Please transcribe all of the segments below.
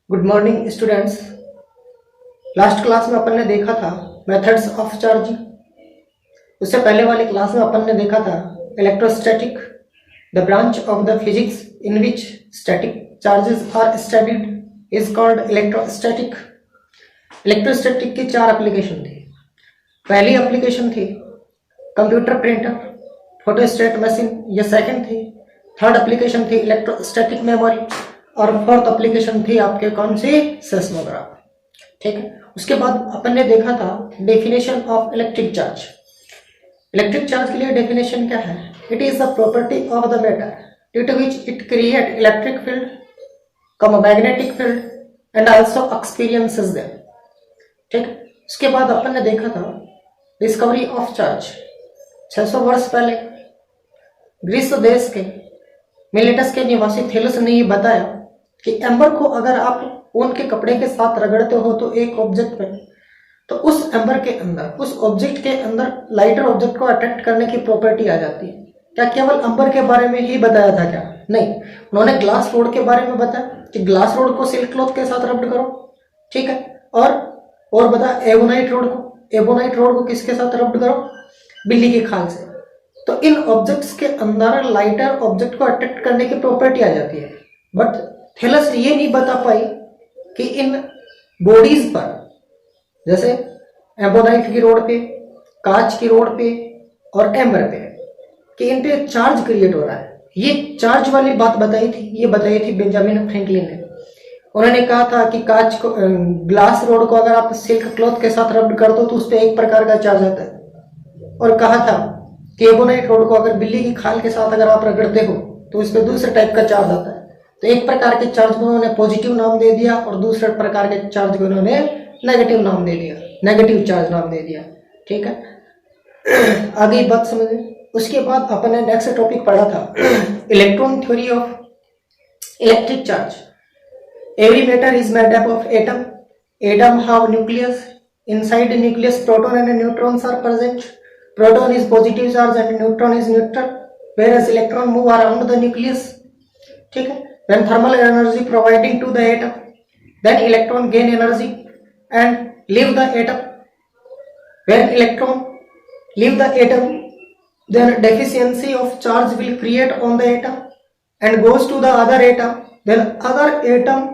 Good morning students. Last class में अपन ने देखा था मेथड्स ऑफ चार्जिंग। उससे पहले वाली क्लास में अपन ने देखा था electrostatic, the branch of the physics in which static charges are studied is called electrostatic. Electrostatic की चार एप्लीकेशन थी। पहली एप्लीकेशन थी कंप्यूटर प्रिंटर, फोटोस्टेट मशीन, ये सेकंड थी। थर्ड एप्लीकेशन थी इलेक्ट्रोस्टैटिक मेमोरी और फोर्थ एप्लीकेशन थी आपके कौन सी, सेस्मोग्राफ। ठीक है। उसके बाद अपन ने देखा था definition of electric charge. Electric charge के लिए डेफिनेशन क्या है? It is the property of the matter due to which it create electric field, magnetic field and also experiences them. ठीक। उसके बाद अपन ने देखा था डिस्कवरी ऑफ चार्ज। 600 वर्ष पहले ग्रीस देश के मिलेटस के निवासी थेलस ने ये बताया कि एम्बर को अगर आप ऊन के कपड़े के साथ रगड़ते हो तो एक ऑब्जेक्ट पे, तो उस एम्बर के अंदर, उस ऑब्जेक्ट के अंदर लाइटर ऑब्जेक्ट को अट्रैक्ट करने की प्रॉपर्टी आ जाती है। क्या केवल एम्बर के बारे में ही बताया था क्या? नहीं, उन्होंने ग्लास रोड के बारे में बताया कि ग्लास रोड को सिल्क क्लॉथ के साथ रब्ड करो। ठीक है। और बताया एबोनाइट रोड को, एबोनाइट रोड को किसके साथ रब्ड करो? बिल्ली की खाल से। तो इन ऑब्जेक्ट्स के अंदर लाइटर ऑब्जेक्ट को अट्रैक्ट करने की प्रॉपर्टी आ जाती है। बट थेलस ये नहीं बता पाई कि इन बॉडीज पर, जैसे एबोनाइट की रोड पे, कांच की रोड पे और एम्बर पे, कि इन पे चार्ज क्रिएट हो रहा है। ये चार्ज वाली बात बताई थी, ये बताई थी बेंजामिन फ्रैंकलिन ने। उन्होंने कहा था कि कांच को, ग्लास रोड को अगर आप सिल्क क्लॉथ के साथ रब्ड कर दो तो उस पर एक प्रकार का चार्ज आता है। और कहा था कि एबोनाइट रोड को अगर बिल्ली की खाल के साथ अगर आप रगड़ते हो तो इस पे दूसरे टाइप का चार्ज आता है। तो एक प्रकार के चार्ज को उन्होंने पॉजिटिव नाम दे दिया और दूसरे प्रकार के चार्ज को उन्होंने नेगेटिव नाम दे दिया, नेगेटिव चार्ज नाम दे दिया। ठीक है। आगे बात समझे। उसके बाद अपन ने नेक्स्ट टॉपिक पढ़ा था electron theory of electric charge. Every matter is made up of atom. Atom have nucleus. Inside the nucleus proton and neutrons are present. Proton is positive charge and neutron is neutral, whereas electron move around the nucleus. ठीक है। When thermal energy providing to the atom, then electron gain energy and leave the atom. When electron leave the atom, then deficiency of charge will create on the atom and goes to the other atom. Then other atom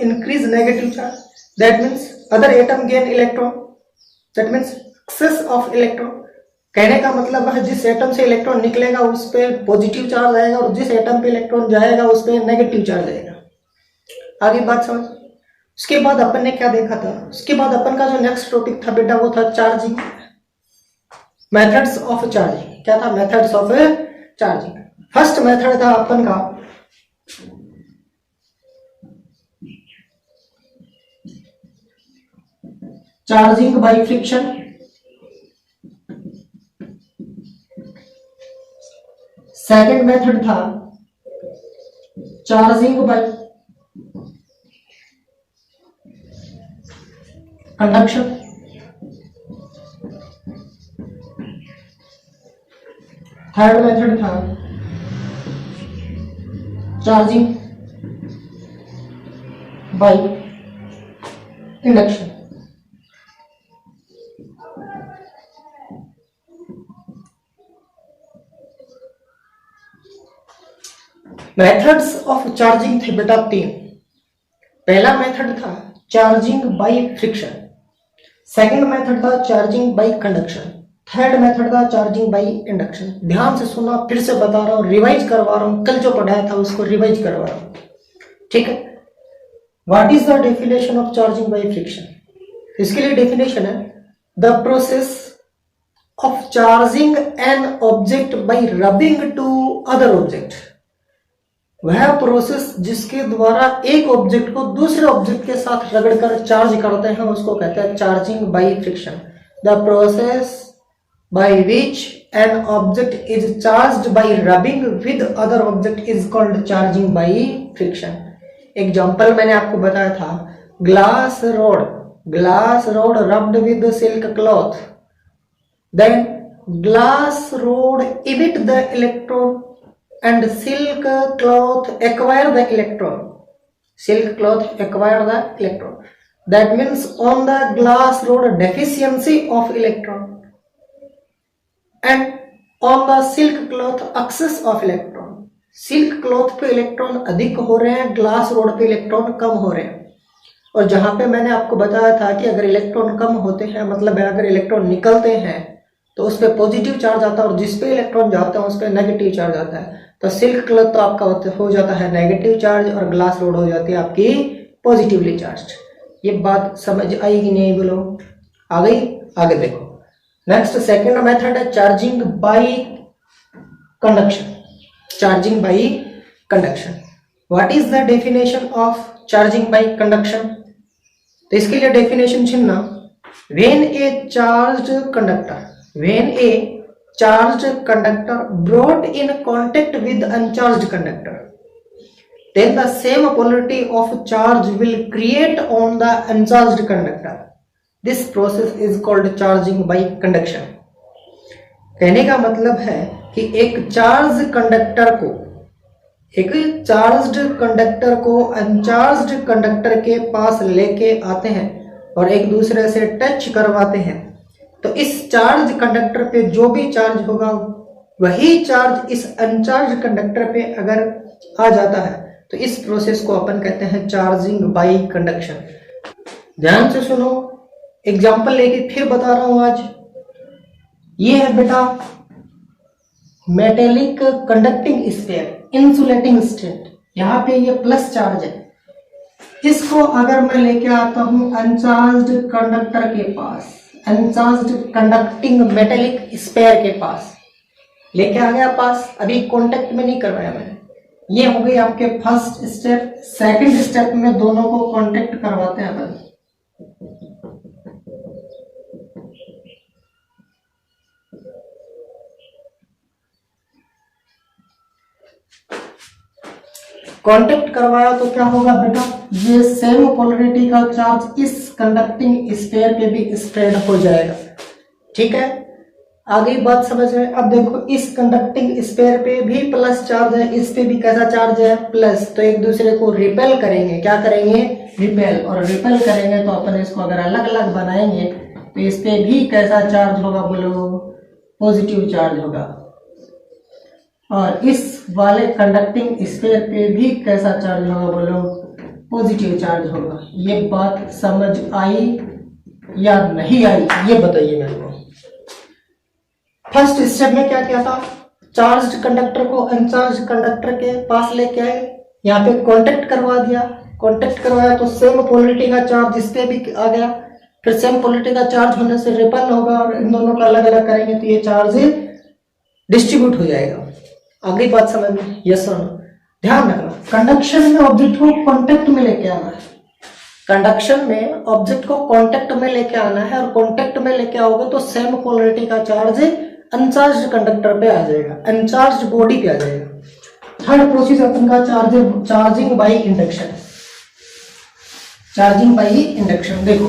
increase negative charge. That means other atom gain electron. That means excess of electron. कहने का मतलब है जिस atom से electron निकलेगा उस पे positive charge आएगा और जिस एटम पे इलेक्ट्रॉन जाएगा उस पे नेगेटिव चार्ज आएगा। आगे बात समझ। उसके बाद अपन ने क्या देखा था? उसके बाद अपन का जो नेक्स्ट टॉपिक था बेटा वो था चार्जिंग, मेथड्स ऑफ चार्जिंग। क्या था? Methods of charging. First method था अपन का charging by friction. Second method था charging by conduction. Third method था charging by induction. Methods of charging थे बेटा तीन। पहला मेथड था charging by friction, second method था charging by conduction, third method था चार्जिंग बाय इंडक्शन। ध्यान से सुना, फिर से बता रहा हूं, रिवाइज करवा रहा हूं, कल जो पढ़ाया था उसको रिवाइज करवा रहा हूं। ठीक है। What is the definition of charging by friction? इसके लिए डेफिनेशन है the process of charging an object by rubbing to other object. वह प्रोसेस जिसके द्वारा एक ऑब्जेक्ट को दूसरे ऑब्जेक्ट के साथ रगड़कर चार्ज करते हैं उसको कहते हैं charging by friction. The process by which an object is charged by rubbing with other object is called charging by friction. Example मैंने आपको बताया था, glass rod rubbed with silk cloth, then glass rod emit the electron and silk cloth acquire the electron. silk cloth acquire the electron. That means on the glass rod deficiency of electron, and on the silk cloth excess of electron. Silk cloth पे electron अधिक हो रहे हैं, glass rod पे electron कम हो रहे हैं। और जहां पे मैंने आपको बताया था कि अगर इलेक्ट्रॉन कम होते हैं, मतलब अगर इलेक्ट्रॉन निकलते हैं तो उस पर पॉजिटिव चार्ज आता है और जिस पे इलेक्ट्रॉन जाते हैं उस पर नेगेटिव चार्ज आता है। तो सिल्क क्लॉथ तो आपका हो जाता है नेगेटिव चार्ज और ग्लास रोड हो जाती है आपकी पॉजिटिवली चार्ज। ये बात समझ आई कि नहीं बोलो? आ गई? आगे देखो। नेक्स्ट सेकेंड मेथड है charging by conduction. Charging by conduction, what is the definition of charging by conduction? तो इसके लिए डेफिनेशन सुनना। When A charged conductor brought in contact with uncharged conductor, then the same polarity of charge will create on the uncharged conductor. This process is called charging by conduction. कहने का मतलब है कि एक चार्ज्ड कंडक्टर को uncharged conductor के पास लेके आते हैं और एक दूसरे से टच करवाते हैं, तो इस चार्ज कंडक्टर पे जो भी चार्ज होगा वही चार्ज इस अनचार्ज कंडक्टर पे अगर आ जाता है तो इस प्रोसेस को अपन कहते हैं चार्जिंग बाई कंडक्शन। ध्यान से सुनो, एग्जांपल लेके फिर बता रहा हूं आज। ये है बेटा metallic conducting sphere, insulating state, यहाँ पे ये प्लस चार्ज है। इसको अगर मैं लेके आता हूं अनचार्ज्ड कंडक्टर के पास, अनचार्ज्ड कंडक्टिंग मेटेलिक स्फीयर के पास लेके आ गया पास, अभी कांटेक्ट में नहीं करवाया मैंने। ये हो गई आपके फर्स्ट स्टेप। सेकंड स्टेप में दोनों को कांटेक्ट करवाते हैं अपन। कांटेक्ट करवाया तो क्या होगा बेटा, ये सेम पोलरिटी का चार्ज इस कंडक्टिंग स्फीयर पे भी स्प्रेड हो जाएगा। ठीक है, आगे बात समझ में। अब देखो इस कंडक्टिंग स्फीयर पे भी प्लस चार्ज है, इस पे भी कैसा चार्ज है, प्लस। तो एक दूसरे को रिपेल करेंगे, क्या करेंगे, रिपेल। और रिपेल करेंगे तो अपन इसको अगर अलग अलग बनाएंगे तो इस पे भी कैसा चार्ज होगा बोलो, पॉजिटिव चार्ज होगा। और इस वाले कंडक्टिंग स्फीयर पे भी कैसा चार्ज होगा बोलो, पॉजिटिव चार्ज होगा। ये बात समझ आई या नहीं आई, ये बताइए मेरे को। फर्स्ट स्टेप में क्या किया था, चार्ज्ड कंडक्टर को अनचार्ज कंडक्टर के पास लेके आए, यहाँ पे कांटेक्ट करवा दिया। कांटेक्ट करवाया तो सेम पोलरिटी का चार्ज इस पे भी आ गया, फिर सेम पोलरिटी का चार्ज होने से रिपल होगा और इन दोनों का अलग अलग करेंगे तो ये चार्ज डिस्ट्रीब्यूट हो जाएगा। अगली बात समझ में, यस और नो। ध्यान रखना, कंडक्शन में ऑब्जेक्ट को कांटेक्ट में लेके आना है। कंडक्शन में ऑब्जेक्ट को कांटेक्ट में लेके आना है और कांटेक्ट में लेके आओगे तो सेम पोलरिटी का चार्ज अनचार्ज कंडक्टर पे आ जाएगा, अनचार्ज बॉडी पे आ जाएगा। थर्ड प्रोसेस अपन का charging by induction. Charging by induction देखो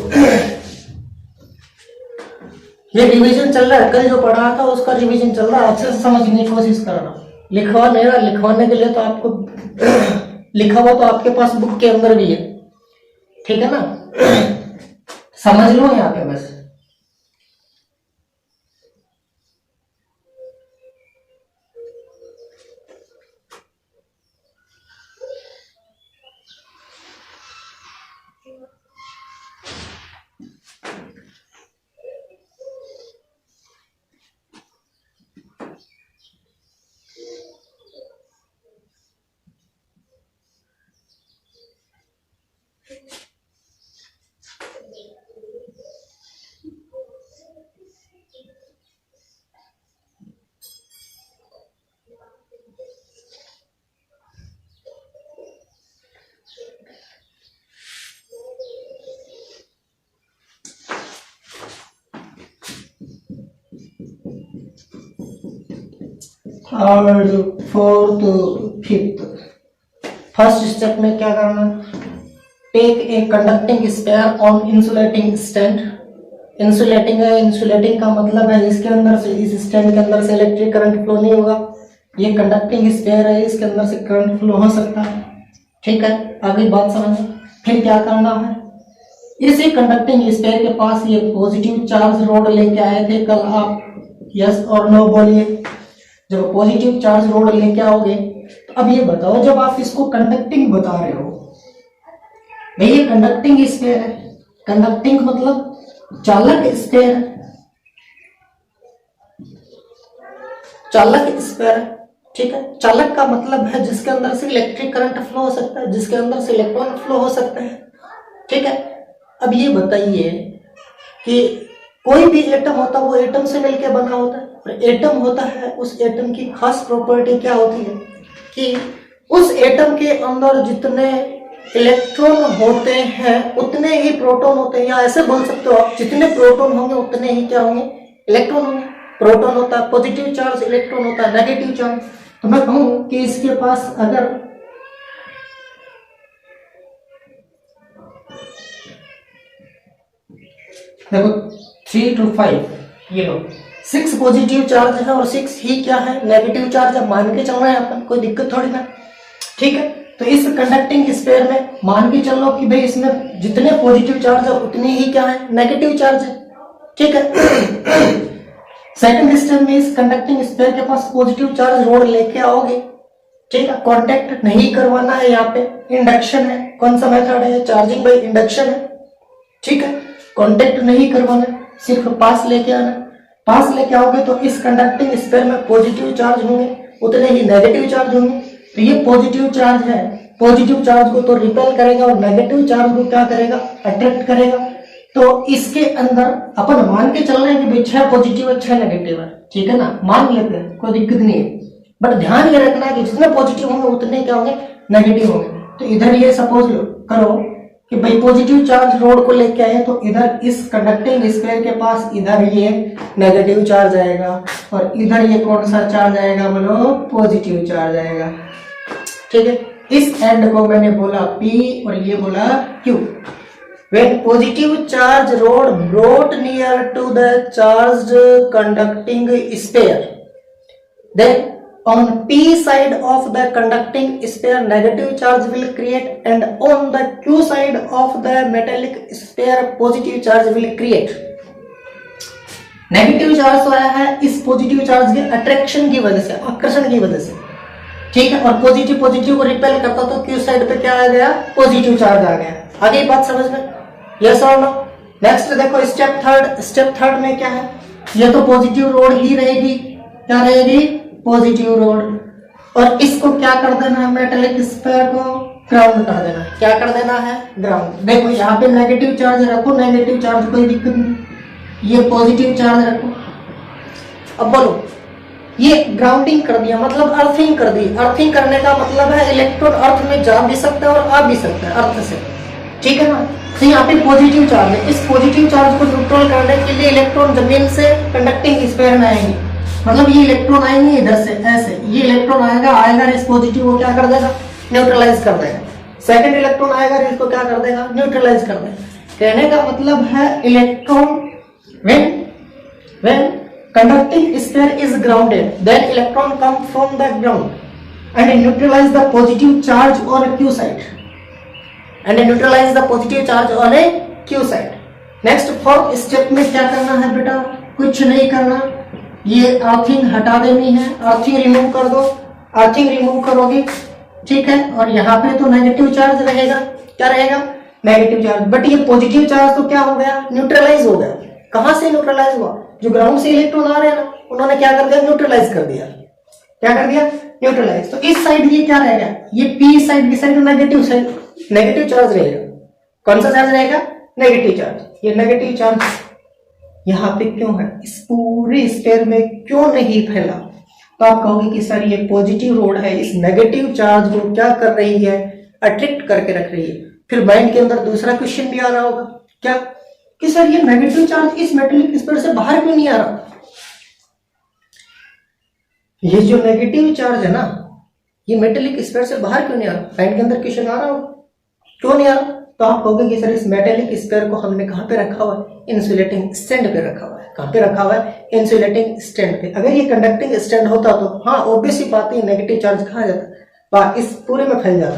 ये रिवीजन चल रहा है, कल जो पढ़ा था उसका रिवीजन चल रहा है, अच्छे से समझने की कोशिश करना। लिखवा नहीं रहा, लिखवाने के लिए तो आपको लिखा हुआ तो आपके पास बुक के अंदर भी है, ठीक है ना, समझ लो यहाँ पे बस। Third, fourth, fifth. First step में क्या करना, take a conducting sphere on insulating stand. Insulating है, इंसुलेटिंग का मतलब है इसके अंदर से, इस स्टैंड के अंदर से इलेक्ट्रिक करंट फ्लो नहीं होगा। ये कंडक्टिंग स्फीयर है, इसके अंदर से करंट फ्लो हो सकता है, ठीक है, आगे बात समझ। फिर क्या करना है, इसी कंडक्टिंग स्फीयर के पास ये पॉजिटिव चार्ज रोड लेके आए थे कल आप, यस और नो बोलिए। जब पॉजिटिव चार्ज रोड लेके आओगे तो अब ये बताओ, जब आप इसको कंडक्टिंग बता रहे हो, भाई ये कंडक्टिंग स्फीयर है, कंडक्टिंग मतलब चालक स्फीयर है, चालक स्फीयर है, ठीक है। चालक का मतलब है जिसके अंदर से इलेक्ट्रिक करंट फ्लो हो सकता है, जिसके अंदर से इलेक्ट्रॉन फ्लो हो सकते हैं, ठीक है। अब ये बताइए कि कोई भी एटम होता है वो एटम से मिलकर बना होता है, और एटम होता है, उस एटम की खास प्रॉपर्टी क्या होती है कि उस एटम के अंदर जितने इलेक्ट्रॉन होते हैं उतने ही प्रोटॉन होते हैं, या ऐसे बोल सकते हो आप, जितने प्रोटॉन होंगे उतने ही क्या होंगे, इलेक्ट्रॉन होंगे। प्रोटॉन होता है पॉजिटिव चार्ज, इलेक्ट्रॉन होता है नेगेटिव चार्ज। तो मैं कहूं कि इसके पास अगर देखो 3 to 5 ये लो 6 पॉजिटिव चार्ज है और 6 ही क्या है, नेगेटिव चार्ज है। मान के चल रहे हैं अपन, कोई दिक्कत थोड़ी ना, ठीक है। तो इस कंडक्टिंग स्फीयर में मान के चल लो कि भाई इसमें जितने पॉजिटिव चार्ज है उतने ही क्या है, नेगेटिव चार्ज है, ठीक है। सेकंड स्टेप में इस कंडक्टिंग स्फीयर के पास पॉजिटिव चार्ज रोड लेके आओगे, ठीक है। कांटेक्ट नहीं करवाना है, यहाँ पे इंडक्शन है। कौन सा मेथड है, चार्जिंग बाय इंडक्शन है, ठीक है। कांटेक्ट नहीं करवाना, सिर्फ पास लेके आना। पास लेके आओगे तो इस कंडक्टिंग स्फीयर में पॉजिटिव चार्ज होंगे उतने ही नेगेटिव चार्ज होंगे। तो ये पॉजिटिव चार्ज है, पॉजिटिव चार्ज को तो रिपेल करेगा और नेगेटिव चार्ज को क्या करेगा, अट्रैक्ट करेगा। तो इसके अंदर अपन मान के चल रहे हैं कि भाई 6 पॉजिटिव है 6 नेगेटिव है, ठीक है ना, मान लेते हैं, कोई दिक्कत नहीं है। बट ध्यान ये रखना है कि जितने पॉजिटिव होंगे उतने क्या होंगे, नेगेटिव होंगे। तो इधर ये सपोज करो कि भाई पॉजिटिव चार्ज रोड को लेके आए, तो इधर इस कंडक्टिंग स्फीयर के पास इधर ये नेगेटिव चार्ज आएगा और इधर ये कौन सा चार्ज आएगा, बोलो पॉजिटिव चार्ज आएगा, ठीक है। इस एंड को मैंने बोला P और ये बोला Q। When positive charge rod brought near to the charged conducting sphere, then on P side of the conducting sphere negative charge will create, and on the Q side of the metallic sphere positive charge will create। Negative charge तो आया है इस positive charge के attraction की वजह से, आकर्षण की वजह से, ठीक है। और पॉजिटिव पॉजिटिव को रिपेल करता तो Q साइड पे क्या आ गया, पॉजिटिव चार्ज आ गया। आगे बात समझ में, यस और नो। नेक्स्ट देखो स्टेप थर्ड। स्टेप थर्ड में क्या है, ये तो पॉजिटिव रोड ही रहेगी, क्या रहेगी, पॉजिटिव रोड। और इसको क्या कर देना है, मेटालिक स्फीयर को ग्राउंड कर देना। क्या कर देना है, ग्राउंड। देखो यहाँ पे नेगेटिव चार्ज रखो, नेगेटिव चार्ज कोई दिक्कत नहीं, ये पॉजिटिव चार्ज रखो। अब बोलो, ये ग्राउंडिंग कर दिया मतलब अर्थिंग कर दी। अर्थिंग करने का मतलब है इलेक्ट्रॉन अर्थ में जा भी सकता है और आ भी सकता है अर्थ से, ठीक है ना। तो यहाँ पे पॉजिटिव चार्ज है, इस पॉजिटिव चार्ज को न्यूट्रल करने के लिए इलेक्ट्रॉन जमीन से कंडक्टिंग स्फीयर में आएंगे, मतलब ये इलेक्ट्रॉन आएंगे इधर से ऐसे, ये इलेक्ट्रॉन आएगा इस पॉजिटिव को क्या कर देगा, न्यूट्रलाइज कर देगा। सेकंड इलेक्ट्रॉन आएगा इसको क्या कर देगा, न्यूट्रलाइज कर देगा। कहने का मतलब है electron when conducting sphere is grounded, then electron come from the ground and neutralize the positive charge on a Q side, and neutralize the positive charge on a Q side। Next fourth step में क्या करना है बेटा, कुछ नहीं करना, ये earthing हटा देनी है, अर्थिंग रिमूव कर दो। अर्थिंग रिमूव करोगे, ठीक है। और यहाँ पे तो नेगेटिव चार्ज रहेगा, क्या रहेगा, नेगेटिव चार्ज। बट ये पॉजिटिव चार्ज तो क्या हो गया, न्यूट्रलाइज हो गया। कहां से न्यूट्रलाइज हुआ, जो ग्राउंड से इलेक्ट्रॉन आ रहे हैं ना, उन्होंने क्या कर दिया, न्यूट्रलाइज कर दिया। क्या कर दिया, न्यूट्रलाइज। तो इस साइड ये क्या रहेगा, ये पी साइड की side negative side, negative charge रहेगा। कौन सा चार्ज रहेगा, नेगेटिव चार्ज। ये नेगेटिव चार्ज यहाँ पे क्यों है, इस पूरे स्फीयर में क्यों नहीं फैला। तो आप कहोगे कि सर ये पॉजिटिव रोड है, इस नेगेटिव चार्ज को क्या कर रही है, अट्रैक्ट करके रख रही है। फिर माइंड के अंदर दूसरा क्वेश्चन भी आ रहा होगा, क्या कि सर ये नेगेटिव चार्ज इस मेटेलिक स्फीयर से बाहर क्यों नहीं आ रहा। ये जो नेगेटिव चार्ज है ना, ये मेटेलिक स्फीयर से बाहर क्यों नहीं आ रहा। माइंड के अंदर क्वेश्चन आ रहा हो, क्यों नहीं आ रहा। तो आप कहोगे कि सर इस मेटेलिक स्फीयर को हमने कहां पे रखा हुआ है, इंसुलेटिंग स्टैंड पे रखा हुआ है। कहां पे रखा हुआ है, इंसुलेटिंग स्टैंड पे। अगर ये कंडक्टिंग स्टैंड होता तो हाँ ऑब्वियस ही बात है, नेगेटिव चार्ज कहां जाता, इस पूरे में फैल जाता।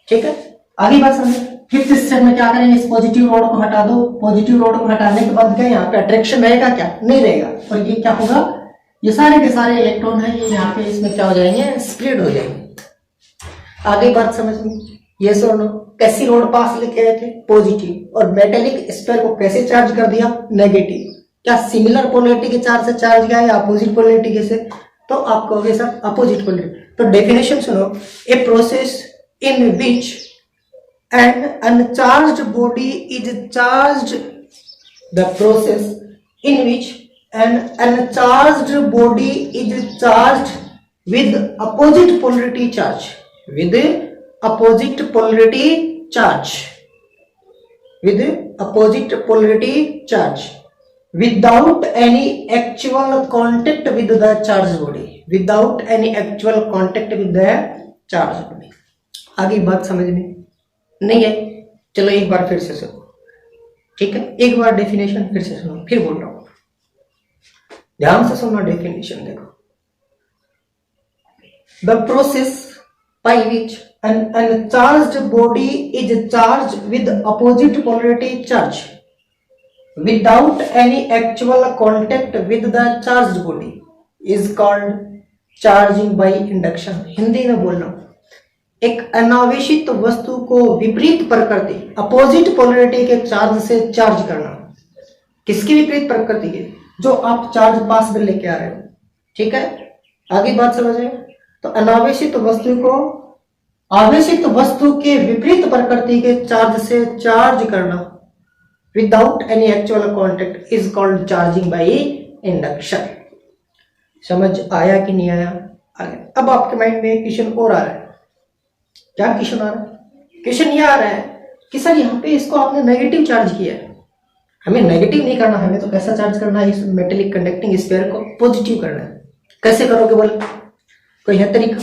ठीक है, आगे बात समझे। फिफ्थ स्टेप में क्या करेंगे, इस पॉजिटिव रोड को हटा दो। पॉजिटिव रोड को हटाने के बाद क्या यहाँ पे अट्रैक्शन रहेगा क्या, नहीं रहेगा, और ये क्या होगा, ये सारे के सारे इलेक्ट्रॉन है ये यहाँ पे इसमें क्या हो जाएंगे, स्प्लिट हो जाएंगे। आगे बात समझ में, ये सुनो, कैसी रोड पास लेके आए थे, पॉजिटिव, और मेटेलिक स्फीयर को कैसे चार्ज कर दिया, नेगेटिव। क्या सिमिलर पोलैरिटी के चार्ज से चार्ज किया या अपोजिट पोलैरिटी के से, तो आप कहोगे सर अपोजिट पोलैरिटी। तो डेफिनेशन सुनो, a process in which N uncharged body is charged, the process in which N uncharged body is charged with opposite polarity charge, with opposite polarity charge, with opposite polarity charge, without any actual contact with the charged body, without any actual contact with the charged body। आगे बात समझ में नहीं है, चलो एक बार फिर से सुनो, ठीक है, एक बार डेफिनेशन फिर से सुनो, फिर बोल रहा हूं, ध्यान से सुनना डेफिनेशन। देखो, the process by which an uncharged body is charged with opposite polarity charge without any actual contact with the charged body is called charging by induction। Hindi में बोल रहा हूं, एक अनावेशित वस्तु को विपरीत प्रकृति, अपोजिट पोलैरिटी के चार्ज से चार्ज करना। किसकी विपरीत प्रकृति के, जो आप चार्ज पास में लेके आ रहे हो, ठीक है, आगे बात समझ रहे हैं। तो अनावेशित वस्तु को आवेशित वस्तु के विपरीत प्रकृति के चार्ज से चार्ज करना without any actual contact is called charging by induction. समझ आया कि नहीं आया? आया। अब आपके माइंड में एक क्वेश्चन और आ रहा है। क्या क्वेश्चन आ रहा है? क्वेश्चन ये आ रहा है कि सर यहाँ पे इसको आपने नेगेटिव चार्ज किया है, हमें नेगेटिव नहीं करना, हमें तो कैसा चार्ज करना है, इस मेटेलिक कंडक्टिंग स्फीयर को पॉजिटिव करना है। कैसे करोगे बोल, कोई है तरीका?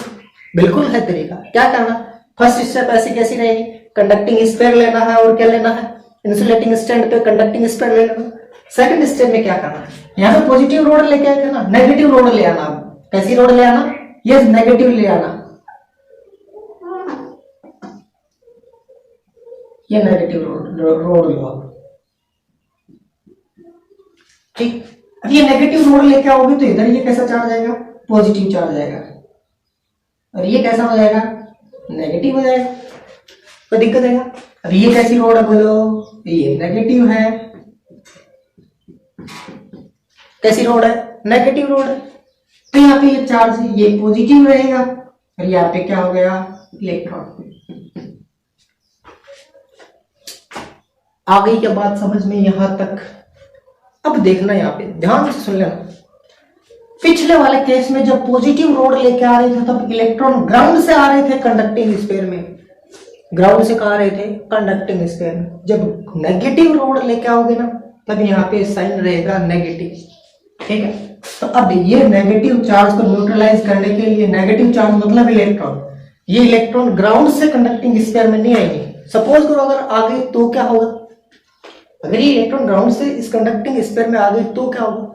बिल्कुल है तरीका। क्या करना, फर्स्ट स्टेप ऐसी कैसी रहेगी, कंडक्टिंग स्फीयर लेना है और क्या लेना है, इंसुलेटिंग स्टैंड पे कंडक्टिंग स्फीयर ले लेना। सेकंड स्टेप में क्या करना है, यहाँ पे पॉजिटिव रोड लेके आए थे ना, नेगेटिव रोड ले आना। कैसी रोड ले आना, ये नेगेटिव ले आना, ये नेगेटिव रोड लो आप, ठीक। अब ये नेगेटिव रोड लेके आओगे तो इधर ये कैसा चार्ज आएगा, पॉजिटिव चार्ज आएगा, और ये कैसा हो जाएगा, नेगेटिव हो जाएगा। तो दिक्कत है। अब ये कैसी रोड है बोलो, ये नेगेटिव है। कैसी रोड है, नेगेटिव रोड है। तो यहाँ पे ये चार्ज ये पॉजिटिव रहेगा, और यहाँ पे क्या हो गया, इलेक्ट्रॉन। आ गई क्या बात समझ में यहां तक? अब देखना, यहाँ पे ध्यान से सुन लेना। पिछले वाले केस में जब पॉजिटिव रोड लेके आ रहे थे तब इलेक्ट्रॉन ग्राउंड से आ रहे थे कंडक्टिंग स्फीयर में, ग्राउंड से कहा रहे थे कंडक्टिंग स्फीयर में। जब नेगेटिव रोड लेके आओगे ना तब यहाँ पे साइन रहेगा नेगेटिव, ठीक है। तो अब ये नेगेटिव चार्ज को न्यूट्रलाइज करने के लिए, नेगेटिव चार्ज मतलब इलेक्ट्रॉन, ये इलेक्ट्रॉन ग्राउंड से कंडक्टिंग स्फीयर में नहीं आएंगे। सपोज करो अगर आ गए तो क्या होगा, अगर ये इलेक्ट्रॉन ग्राउंड से इस कंडक्टिंग स्फीयर में आ गए तो क्या होगा,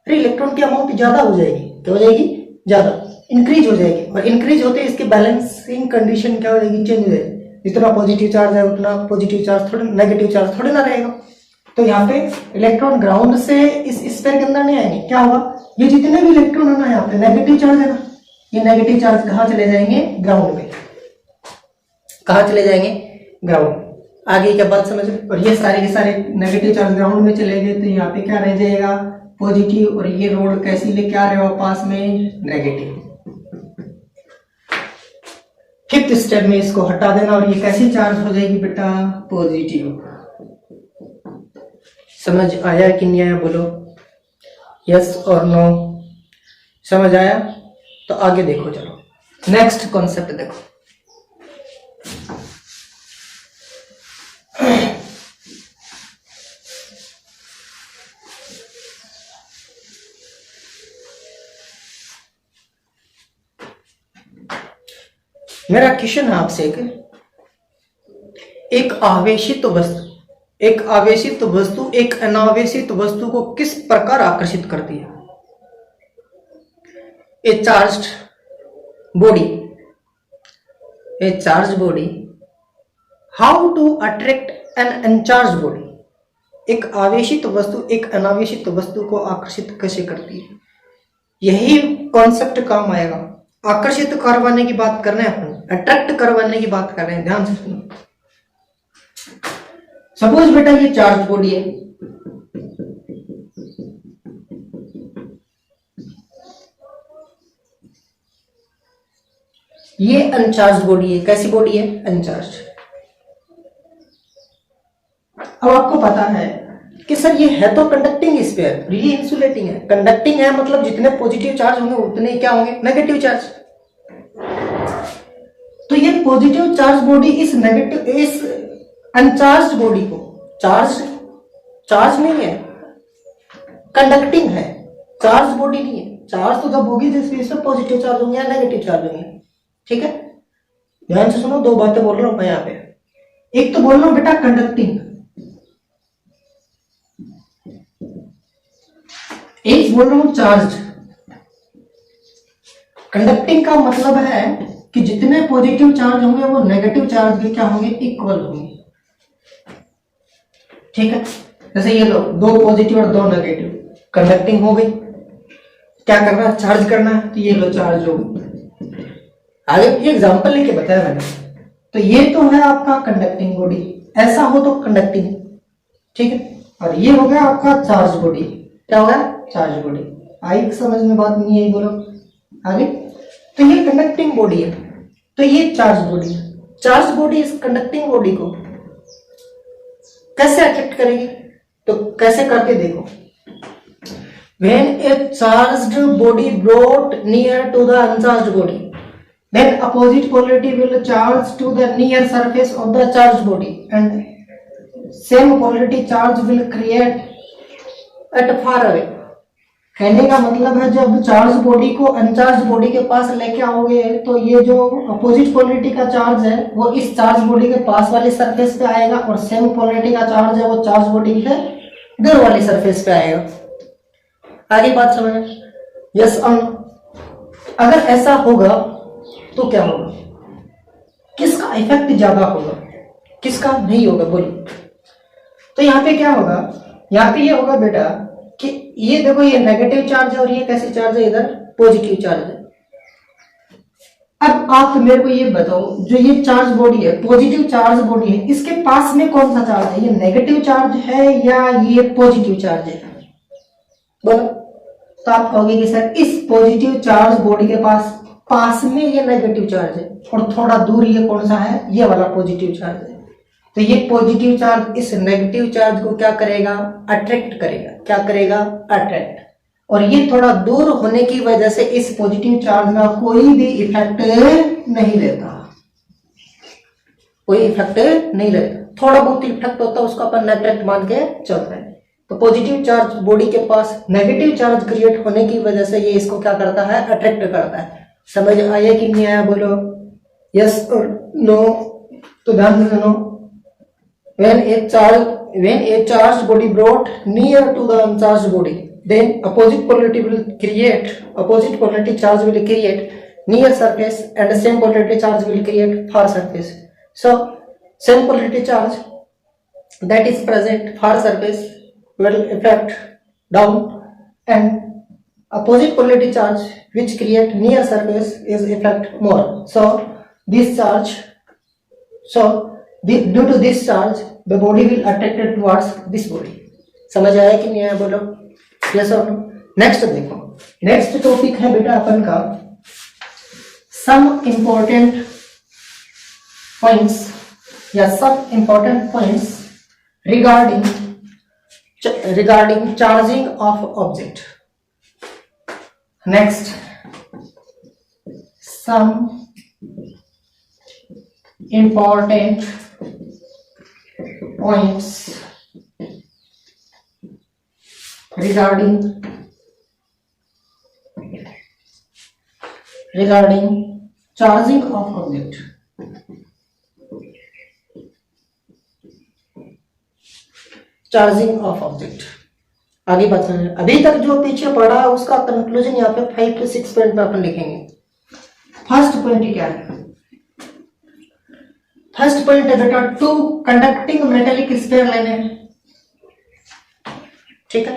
अरे इलेक्ट्रॉन की अमाउंट ज्यादा हो जाएगी। क्या हो जाएगी, ज्यादा, इंक्रीज हो जाएगी। और इंक्रीज होते इसकी बैलेंसिंग कंडीशन क्या हो जाएगी, चेंज हो जाएगी। जितना पॉजिटिव चार्ज है उतना पॉजिटिव चार्ज थोड़ा, नेगेटिव चार्ज थोड़े ना रहेगा। तो यहाँ पे इलेक्ट्रॉन ग्राउंड से इस स्फीयर के अंदर नहीं आएंगे। क्या होगा, ये जितने भी इलेक्ट्रॉन है ना यहाँ पे नेगेटिव चार्ज है ना, ये नेगेटिव चार्ज कहाँ चले जाएंगे, ग्राउंड में। कहाँ चले जाएंगे, ग्राउंड। आगे क्या बात समझ में। और ये सारे के सारे नेगेटिव चार्ज ग्राउंड में चले गए तो यहाँ पे क्या रह जाएगा, पॉजिटिव। और ये रोड कैसी लेके आ रहे हो पास में, नेगेटिव। फिफ्थ स्टेप में इसको हटा देना और ये कैसी चार्ज हो जाएगी बेटा, पॉजिटिव। समझ आया कि नहीं आया बोलो, यस और नो? समझ आया? तो आगे देखो, चलो नेक्स्ट कॉन्सेप्ट देखो। मेरा क्वेश्चन है आपसे, एक आवेशित वस्तु एक अनावेशित वस्तु को किस प्रकार आकर्षित करती है? A charged body how to attract an uncharge body, एक आवेशित वस्तु एक अनावेशित वस्तु को आकर्षित कैसे करती है, यही कॉन्सेप्ट काम आएगा। आकर्षित करवाने की बात कर रहे हैं अपन, अट्रैक्ट करवाने की बात कर रहे हैं, ध्यान से सुनो। सपोज बेटा ये चार्ज बॉडी है, ये अनचार्ज बॉडी है। कैसी बॉडी है? अनचार्ज। अब आपको पता है कि सर ये है तो कंडक्टिंग स्फीयर, ये इंसुलेटिंग है। कंडक्टिंग है मतलब जितने पॉजिटिव चार्ज होंगे उतने क्या होंगे? Negative charge. तो ये पॉजिटिव चार्ज बॉडी इस नेगेटिव इस अनचार्ज बॉडी को चार्ज नहीं है, कंडक्टिंग है, चार्ज बॉडी नहीं है। चार्ज तो जब होगी जिस स्पेस पे पॉजिटिव चार्ज होंगे या नेगेटिव चार्ज होंगे, ठीक है। ध्यान से सुनो, दो बातें बोल रहा हूं मैं यहाँ पे। एक तो बोल रहा हूं बेटा कंडक्टिंग, एक बोल रहा हूं चार्ज। कंडक्टिंग का मतलब है कि जितने पॉजिटिव चार्ज होंगे वो नेगेटिव चार्ज भी क्या होंगे? इक्वल होंगे, ठीक है। जैसे ये लो, दो पॉजिटिव और दो नेगेटिव, कंडक्टिंग हो गई। क्या करना है? चार्ज करना है, तो ये लो चार्ज हो गई। आगे ये एग्जांपल लेके बताया मैंने। तो ये तो है आपका कंडक्टिंग बॉडी, ऐसा हो तो कंडक्टिंग, ठीक है। और ये हो गया आपका चार्ज बॉडी। क्या हो गया? Charge body. आई समझ में बात नहीं आई? बोलो आगे। तो ये कंडक्टिंग बॉडी है, तो ये चार्ज बॉडी है। चार्ज बॉडी इस कंडक्टिंग बॉडी को कैसे अट्रैक्ट करेगी? तो कैसे करके देखो। When a charged body brought near to the uncharged body, then opposite polarity will charge to the near surface of the charged body and same polarity charge will create at far away। कहने का मतलब है जब charge body को uncharged body के पास लेके आओगे तो ये जो अपोजिट पोलरिटी का चार्ज है वो इस चार्ज बॉडी के पास वाले सरफेस पे आएगा और सेम पोलरिटी का चार्ज है वो चार्ज बॉडी के दूर वाली सरफेस पे आएगा। आगे बात समझ? यस और अगर ऐसा होगा तो क्या होगा? किसका इफेक्ट ज्यादा होगा, किसका नहीं होगा? बोलो। तो यहाँ पे क्या होगा? यहाँ पे ये होगा बेटा कि ये देखो, ये नेगेटिव चार्ज है और ये कैसे चार्ज है? इधर पॉजिटिव चार्ज है। अब आप मेरे को ये बताओ, जो ये चार्ज बॉडी है, पॉजिटिव चार्ज बॉडी है, इसके पास में कौन सा चार्ज है? ये नेगेटिव चार्ज है या ये पॉजिटिव चार्ज है? बोलो। तो आप कहोगे कि सर इस पॉजिटिव चार्ज बॉडी के पास में ये नेगेटिव चार्ज है और थोड़ा दूर ये कौन सा है? ये वाला पॉजिटिव चार्ज है। तो ये पॉजिटिव चार्ज इस नेगेटिव चार्ज को क्या करेगा? अट्रैक्ट करेगा। क्या करेगा? अट्रैक्ट। और ये थोड़ा दूर होने की वजह से इस पॉजिटिव चार्ज का कोई भी इफेक्ट नहीं लेता, कोई इफेक्ट नहीं लेता। थोड़ा बहुत इफेक्ट होता है, उसको अपन अट्रैक्ट मान के चलते हैं। तो पॉजिटिव चार्ज बॉडी के पास नेगेटिव चार्ज क्रिएट होने की वजह से ये इसको क्या करता है? अट्रैक्ट करता है। समझ आया कि नहीं आया? बोलो यस और नो। तो ध्यान से सुनो। When a charged body brought near to the uncharged body, then opposite polarity charge will create near surface and same polarity charge will create far surface. So same polarity charge that is present far surface will affect down and opposite polarity charge which create near surface is affect more. Due to this charge the body will attracted towards this body। समझ आया कि नहीं आया? बोलो yes और no. Next देखो, next topic है बेटा अपन का some important points regarding charging of object. Next some important points regarding charging of object। Charging of object आगे बताना है। अभी तक जो पीछे पढ़ा है उसका कंक्लूजन यहाँ पे 5 से 6 पॉइंट में अपन लिखेंगे। फर्स्ट पॉइंट क्या है? फर्स्ट पॉइंट है बेटा, टू कंडक्टिंग मेटेलिक स्फीयर लेने हैं, ठीक है।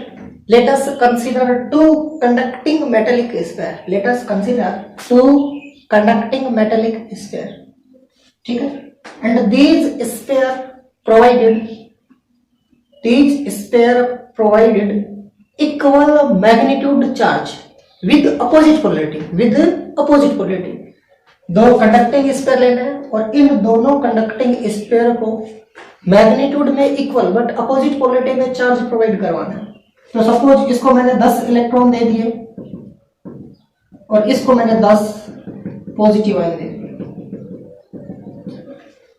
Let us consider two conducting metallic sphere, let us consider two conducting metallic sphere, ठीक है। And these sphere provided equal magnitude charge with opposite polarity, दो कंडक्टिंग स्फीयर लेना है और इन दोनों कंडक्टिंग स्फीयर को मैग्नीट्यूड में इक्वल बट अपोजिट पोलरिटी में चार्ज प्रोवाइड करवाना है। तो सपोज इसको मैंने 10 इलेक्ट्रॉन दे दिए और इसको मैंने 10 पॉजिटिव आयन दे दिए।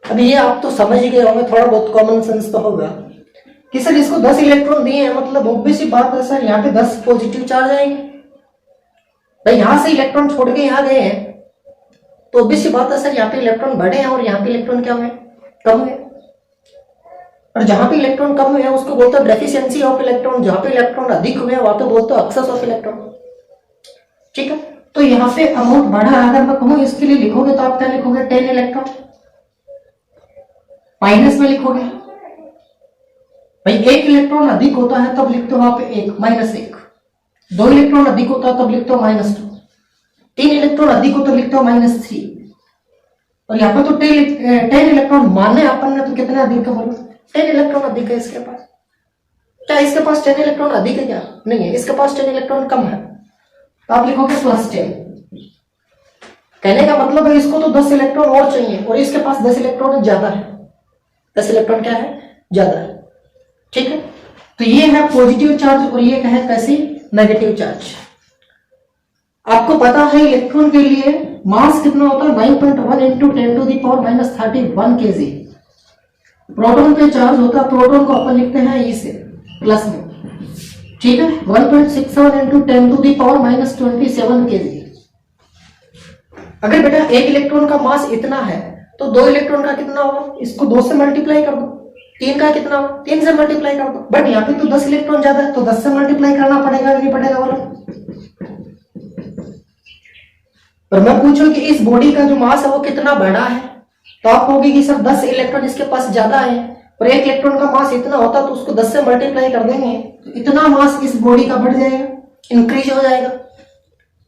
अब ये आप तो समझ ही गए होंगे, थोड़ा बहुत कॉमन सेंस तो होगा कि सर इसको 10 इलेक्ट्रॉन दिए हैं, मतलब ऑब्वियस सी बात है सर यहाँ पे 10 पॉजिटिव चार्ज आएंगे। भाई यहां से इलेक्ट्रॉन छोड़ के यहाँ गए हैं तो ऑब्वियस सी बात है सर यहाँ पे इलेक्ट्रॉन बढ़े हैं और यहाँ पे इलेक्ट्रॉन क्या हुए, कम हुए। और जहां पे इलेक्ट्रॉन कम हुए उसको बोलते हैं डेफिशिएंसी ऑफ इलेक्ट्रॉन, जहां पे इलेक्ट्रॉन अधिक हुए वहां पे बोलते हैं एक्सेस ऑफ इलेक्ट्रॉन, ठीक है। तो यहाँ पे अमाउंट बढ़ा, अगर मैं कहूँ इसके लिए लिखोगे तो आप क्या लिखोगे, 10 इलेक्ट्रॉन, माइनस में लिखोगे भाई 1 इलेक्ट्रॉन अधिक होता है तब लिखते हो आप 1 -1, 2 इलेक्ट्रॉन अधिक होता है तब लिखते हो -2, 3 इलेक्ट्रॉन अधिक हो तो लिखते हो -3। और यहाँ पे तो 10 इलेक्ट्रॉन माने अपन ने, तो कितने अधिक है बोलो, 10 इलेक्ट्रॉन अधिक है इसके पास। क्या इसके पास 10 इलेक्ट्रॉन अधिक है क्या, नहीं है, इसके पास 10 इलेक्ट्रॉन कम है तो आप लिखोगे +10। कहने का मतलब है इसको तो 10 इलेक्ट्रॉन और चाहिए और इसके पास 10 इलेक्ट्रॉन ज्यादा है, 10 इलेक्ट्रॉन क्या है, ज्यादा है, ठीक है। तो ये है पॉजिटिव चार्ज और ये है कैसी, नेगेटिव चार्ज। आपको पता है इलेक्ट्रॉन के लिए मास कितना होता है, 9.1 × 10⁻³ kg। प्रोटॉन पे चार्ज होता है, प्रोटॉन को अपन लिखते हैं ई से प्लस में, ठीक है, 1.67 × 10⁻27 kg। अगर बेटा एक इलेक्ट्रॉन का मास इतना है तो 2 इलेक्ट्रॉन का कितना होगा, इसको 2 से मल्टीप्लाई कर दो, 3 का कितना होगा, 3 से मल्टीप्लाई कर दो। बट यहाँ पे तो 10 इलेक्ट्रॉन ज्यादा है तो 10 से मल्टीप्लाई करना पड़ेगा, नहीं पड़ेगा बोलो। पर मैं पूछूं कि इस बॉडी का जो मास है वो कितना बड़ा है, तो आप कहोगे कि सर 10 इलेक्ट्रॉन इसके पास ज्यादा है और 1 इलेक्ट्रॉन का मास इतना होता तो उसको 10 से मल्टीप्लाई कर देंगे तो इतना मास इस बॉडी का बढ़ जाएगा, इंक्रीज हो जाएगा।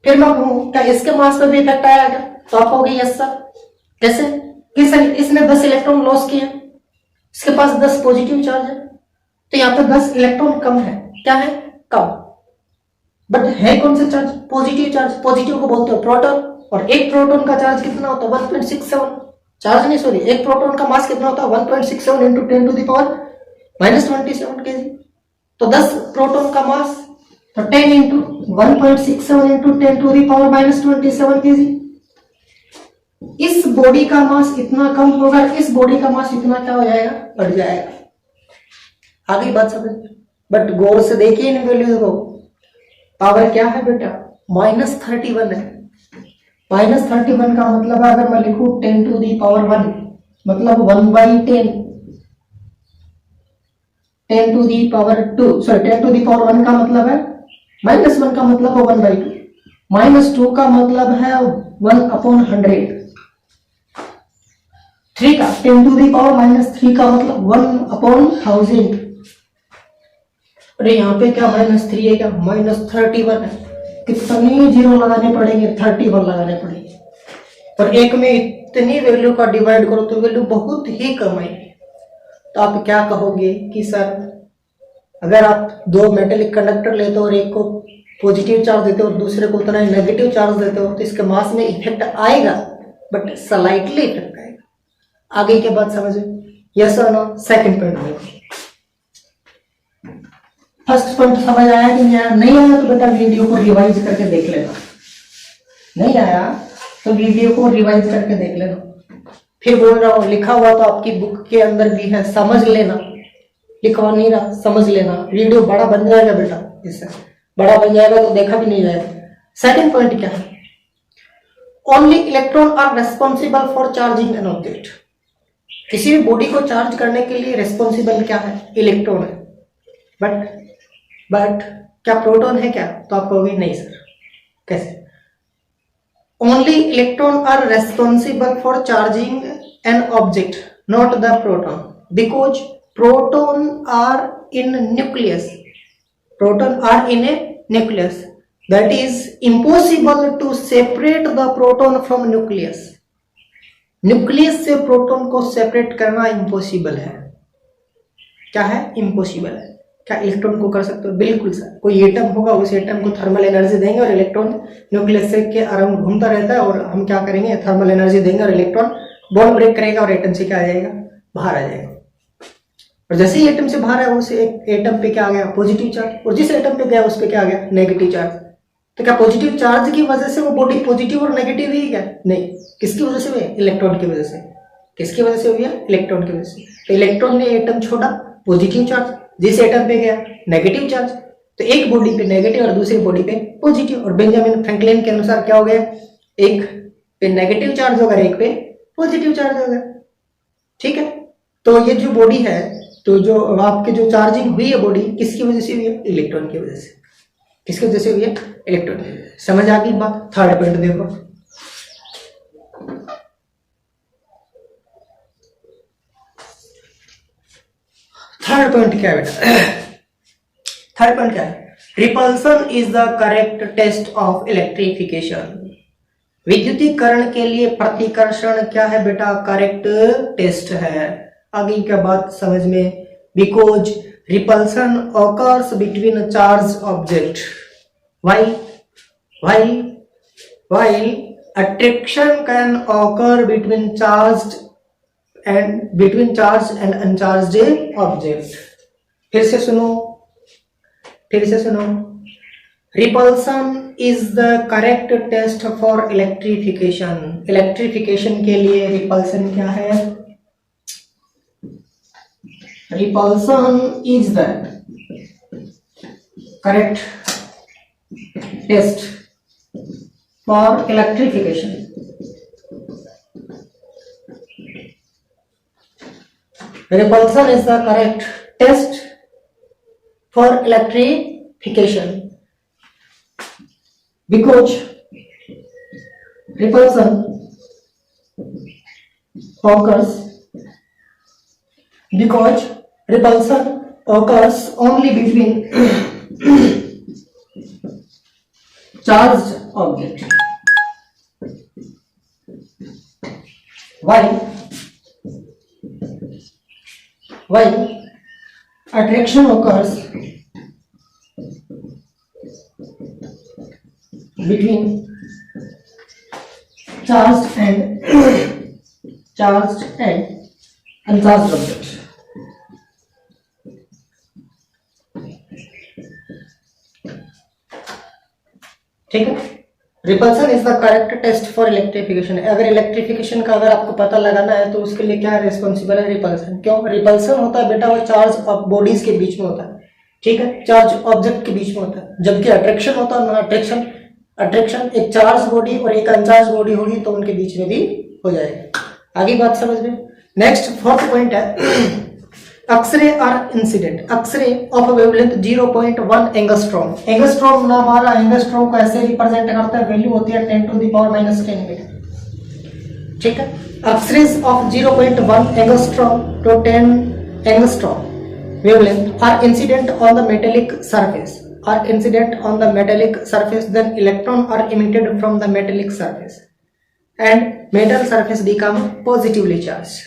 फिर मैं कहूँ क्या इसके मास पर भी इफेक्ट आया क्या, तो आप कहोगे यस सर। कैसे कि सर इसने 10 इलेक्ट्रॉन लॉस किया, इसके पास 10 पॉजिटिव चार्ज है तो यहाँ पे 10 इलेक्ट्रॉन कम है, क्या है, कम। बट है कौन सा चार्ज, पॉजिटिव चार्ज। पॉजिटिव को बोलते हो प्रोटॉन और एक प्रोटॉन का चार्ज कितना होता है, 1.67 चार्ज नहीं सॉरी, एक प्रोटॉन का मास कितना होता है, 1.67 × 10⁻27 kg। तो 10 प्रोटॉन का मास तो 10 × 1.67 × 10⁻27 kg। इस बॉडी का मास इतना कम होगा, इस बॉडी का मास इतना क्या हो जाएगा, बढ़ जाएगा। आगे बात समझ, बट गौर से देखिए इन वैल्यूज को। पावर क्या है बेटा, -31 है। -31 का मतलब अगर मैं लिखूं 10⁻1 मतलब 1/10, 10⁻2 सॉरी 10⁻1 का मतलब है -1 का मतलब है 1/2, -2 का मतलब है 1/100, 3 का 10⁻³ का मतलब 1/1000। अरे यहाँ पे क्या -3 है क्या, -31 है। कितने जीरो लगाने पड़ेंगे, 31 लगाने पड़ेंगे। और एक में इतनी वैल्यू का डिवाइड करो तो वैल्यू बहुत ही कम आएगी। तो आप क्या कहोगे कि सर अगर आप 2 मेटेलिक कंडक्टर लेते हो और एक को पॉजिटिव चार्ज देते हो और दूसरे को उतना ही नेगेटिव चार्ज देते हो तो इसके मास में इफेक्ट आएगा, बट स्लाइटली इफेक्ट आएगा। आगे के बाद समझे, यस और नो। सेकंड पॉइंट देखो, फर्स्ट पॉइंट समझ आया कि नहीं आया? नहीं आया तो बेटा वीडियो को रिवाइज करके देख लेना, नहीं आया तो वीडियो को रिवाइज करके देख लेना। फिर बोल रहा हूं लिखा हुआ तो आपकी बुक के अंदर भी है, समझ लेना। लिखवा नहीं रहा, समझ लेना। वीडियो बड़ा बन जाएगा बेटा, इससे बड़ा बन जाएगा तो देखा भी नहीं जाएगा। सेकंड पॉइंट क्या है, only electron are responsible for charging an object. किसी भी बॉडी को चार्ज करने के लिए रेस्पॉन्सिबल क्या है, इलेक्ट्रॉन है। बट क्या प्रोटॉन है क्या, तो आप कहोगे नहीं सर। कैसे, only electron are responsible for charging an object, not the proton, because proton are in nucleus. Proton are in a nucleus. That is impossible to separate the proton from nucleus. Nucleus से proton को separate करना impossible है. क्या है? Impossible है. क्या electron को कर सकते हो? बिल्कुल सर. कोई एटम होगा, उस एटम को थर्मल एनर्जी देंगे और इलेक्ट्रॉन न्यूक्लियस के अराउंड घूमता रहता है और हम क्या करेंगे? थर्मल एनर्जी देंगे और इलेक्ट्रॉन बॉन्ड ब्रेक करेगा और एटम से क्या आ जाएगा? बाहर आ जाएगा. और जैसे ही एटम से बाहर आया उस एटम पे क्या आ गया? Positive charge. और जिस एटम पे गया उस पे क्या आ गया? Negative charge. तो क्या पॉजिटिव चार्ज की वजह से वो बॉडी पॉजिटिव और नेगेटिव ही क्या? नहीं. किसकी वजह से हुई? इलेक्ट्रॉन की वजह से. किसकी वजह से हुई है? इलेक्ट्रॉन की वजह से. तो इलेक्ट्रॉन ने एटम छोड़ा, पॉजिटिव चार्ज, जिस एटम पे गया नेगेटिव चार्ज. तो एक बॉडी पे नेगेटिव और दूसरी बॉडी पे पॉजिटिव. और बेंजामिन फ्रैंकलिन के अनुसार क्या हो गया? एक पे नेगेटिव चार्ज होगा, एक पे पॉजिटिव चार्ज होगा. ठीक है. तो ये जो बॉडी है, तो जो आपके जो चार्जिंग हुई है बॉडी, किसकी वजह से हुई है? इलेक्ट्रॉन की वजह से. किसकी वजह से हुई है? इलेक्ट्रॉन. समझ आ गई बात? थर्ड पॉइंट देखो. थर्ड पॉइंट क्या है बेटा? थर्ड पॉइंट क्या है? Repulsion is the correct test of electrification. विद्युतीकरण के लिए प्रतिकर्षण क्या है बेटा? करेक्ट टेस्ट है. आगे क्या बात समझ में? Because repulsion occurs between charge object while attraction can occur between charged and uncharged object. फिर से सुनो. Repulsion is the correct test for electrification. Electrification के लिए repulsion क्या है? Repulsion is the correct test for electrification. Repulsion is the correct test for electrification because repulsion occurs only between charged object, while attraction occurs between charged and uncharged objects. ठीक है. Repulsion is the correct test for electrification. अगर electrification का अगर आपको पता लगाना है तो उसके लिए क्या रिस्पॉन्सिबल है? रिपल्सन. क्यों? रिपल्सन होता है बेटा वो चार्ज ऑफ बॉडीज के बीच में होता है. ठीक है. चार्ज ऑब्जेक्ट के बीच में होता है. जबकि अट्रैक्शन होता है अट्रैक्शन एक चार्ज बॉडी और एक अनचार्ज बॉडी होगी तो उनके बीच में भी हो जाएगा. आगे बात समझ में. नेक्स्ट फोर्थ पॉइंट है X-ray are incident. X-ray of wavelength 0.1 angstrom. Angstrom नाम आ रहा है. एंगस्ट्रॉम को ऐसे रिप्रेजेंट करता है, वैल्यू होती है 10⁻⁻10 मीटर. ठीक है. X-rays of 0.1 angstrom to 10 angstrom wavelength are incident on the metallic surface. Then electron are emitted from the metallic surface and metal surface become positively charged.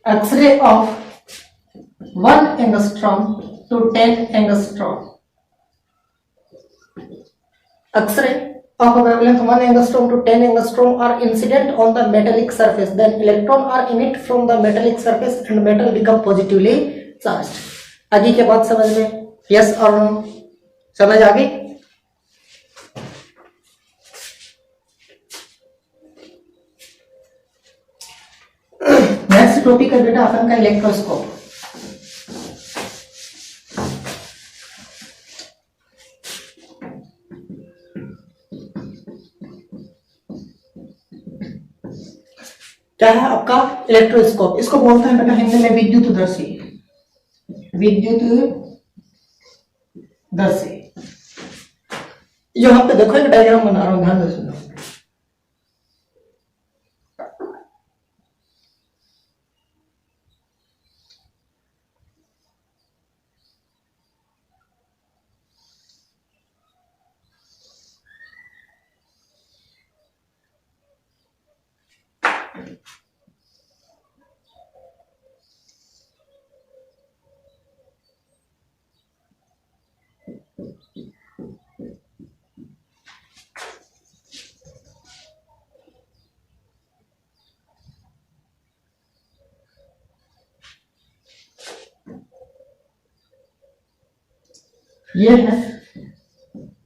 X-ray of 1 angstrom to 10 angstrom. X-ray of a wavelength 1 angstrom to 10 angstrom are incident on the metallic surface. Then electron are emitted from the metallic surface and metal become positively charged. आगे क्या बात समझ में? Yes or no? समझ आ गई? Next topic है बेटा अपन का इलेक्ट्रोस्कोप. क्या है आपका इलेक्ट्रोस्कोप? इसको बोलते हैं बेटा हिंदी में विद्युतदर्शी. यहाँ पे देखो एक डायग्राम बना रहा हूं, ध्यान से सुनो. ये है